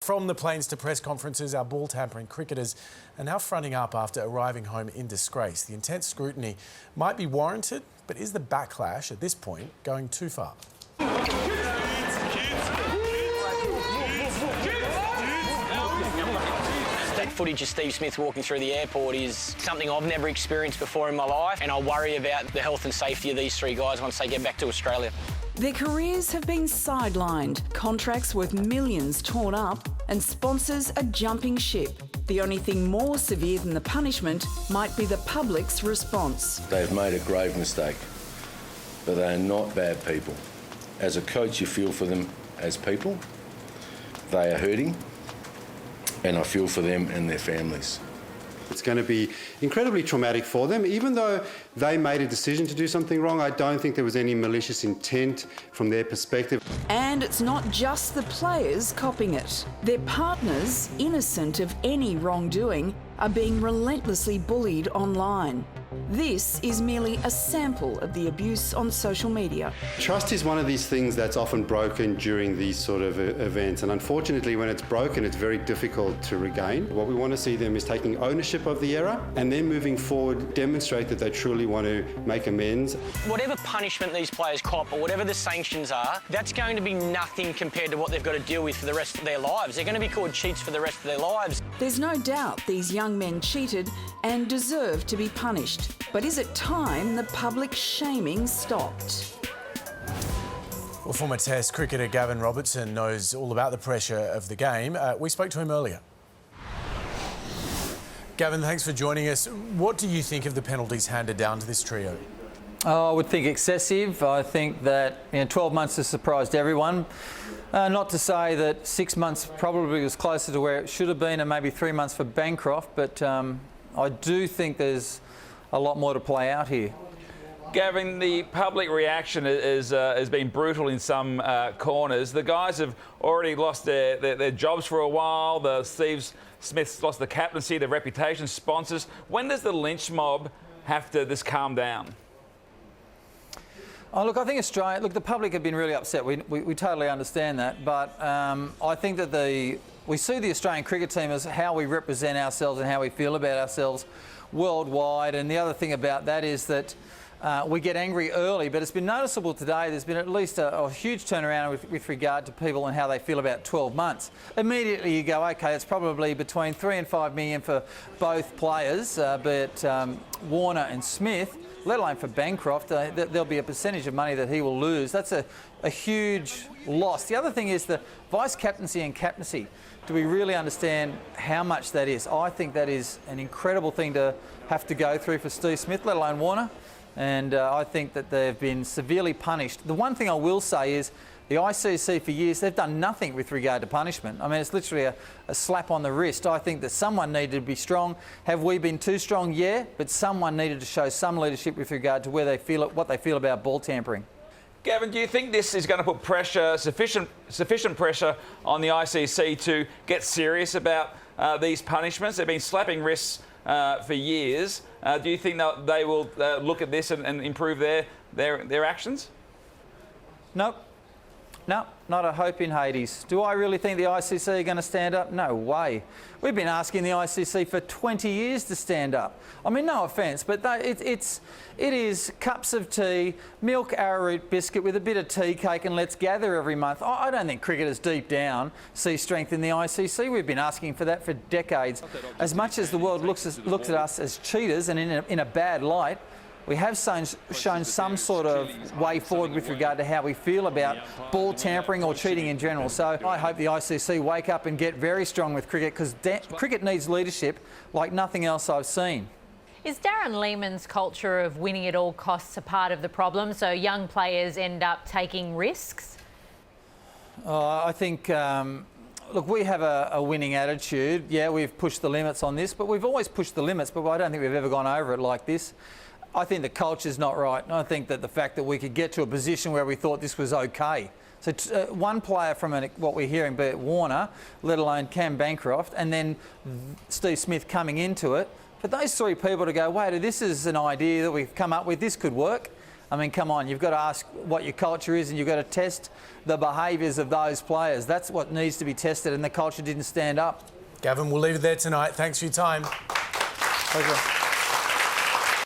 From the planes to press conferences, our ball-tampering cricketers are now fronting up after arriving home in disgrace. The intense scrutiny might be warranted, but is the backlash at this point going too far? That footage of Steve Smith walking through the airport is something I've never experienced before in my life, and I worry about the health and safety of these three guys once they get back to Australia. Their careers have been sidelined, contracts worth millions torn up, and sponsors are jumping ship. The only thing more severe than the punishment might be the public's response. They've made a grave mistake, but they are not bad people. As a coach, you feel for them as people. They are hurting, and I feel for them and their families. It's going to be incredibly traumatic for them. Even though they made a decision to do something wrong, I don't think there was any malicious intent from their perspective. And it's not just the players copping it. Their partners, innocent of any wrongdoing, are being relentlessly bullied online. This is merely a sample of the abuse on social media. Trust is one of these things that's often broken during these sort of events, and unfortunately when it's broken it's very difficult to regain. What we want to see them is taking ownership of the error and then moving forward demonstrate that they truly want to make amends. Whatever punishment these players cop or whatever the sanctions are, that's going to be nothing compared to what they've got to deal with for the rest of their lives. They're going to be called cheats for the rest of their lives. There's no doubt these young men cheated and deserve to be punished. But is it time the public shaming stopped? Well, former Test cricketer Gavin Robertson knows all about the pressure of the game. We spoke to him earlier. Gavin, thanks for joining us. What do you think of the penalties handed down to this trio? I would think excessive. I think that 12 months has surprised everyone. Not to say that 6 months probably was closer to where it should have been, and maybe 3 months for Bancroft, but I do think there's a lot more to play out here. Gavin, the public reaction has been brutal in some corners. The guys have already lost their jobs for a while. The Steve Smith's lost the captaincy, their reputation, sponsors. When does the lynch mob have to just calm down? Oh, look, I think Australia... Look, the public have been really upset. We totally understand that. But I think that we see the Australian cricket team as how we represent ourselves and how we feel about ourselves worldwide. And the other thing about that is that we get angry early, but it's been noticeable today. There's been at least a huge turnaround with regard to people and how they feel about 12 months. Immediately you go, OK, it's probably between 3 and 5 million for both players, but Warner and Smith, let alone for Bancroft, there'll be a percentage of money that he will lose. That's a huge loss. The other thing is the vice-captaincy and captaincy. Do we really understand how much that is? I think that is an incredible thing to have to go through for Steve Smith, let alone Warner. And I think that they've been severely punished. The one thing I will say is the ICC for years, they've done nothing with regard to punishment. I mean, it's literally a slap on the wrist. I think that someone needed to be strong. Have we been too strong? Yeah, but someone needed to show some leadership with regard to where they feel what they feel about ball tampering. Gavin, do you think this is going to put pressure, sufficient pressure on the ICC to get serious about these punishments? They've been slapping wrists for years. Do you think that they will look at this and improve their actions? Nope. No, not a hope in Hades. Do I really think the ICC are going to stand up? No way. We've been asking the ICC for 20 years to stand up. I mean, no offence, but it is cups of tea, milk arrowroot biscuit with a bit of tea cake and let's gather every month. I don't think cricketers deep down see strength in the ICC. We've been asking for that for decades. As much as the world looks at us as cheaters and in a bad light, we have shown some sort of way forward with regard to how we feel about ball tampering or cheating in general. So I hope the ICC wake up and get very strong with cricket, because cricket needs leadership like nothing else I've seen. Is Darren Lehmann's culture of winning at all costs a part of the problem, so young players end up taking risks? I think... Look, we have a winning attitude. Yeah, we've pushed the limits on this, but we've always pushed the limits, but I don't think we've ever gone over it like this. I think the culture's not right. I think that the fact that we could get to a position where we thought this was OK. So one player from what we're hearing, be it Warner, let alone Cam Bancroft, and then Steve Smith coming into it. For those three people to go, wait, this is an idea that we've come up with, this could work. I mean, come on, you've got to ask what your culture is and you've got to test the behaviours of those players. That's what needs to be tested, and the culture didn't stand up. Gavin, we'll leave it there tonight. Thanks for your time. Pleasure.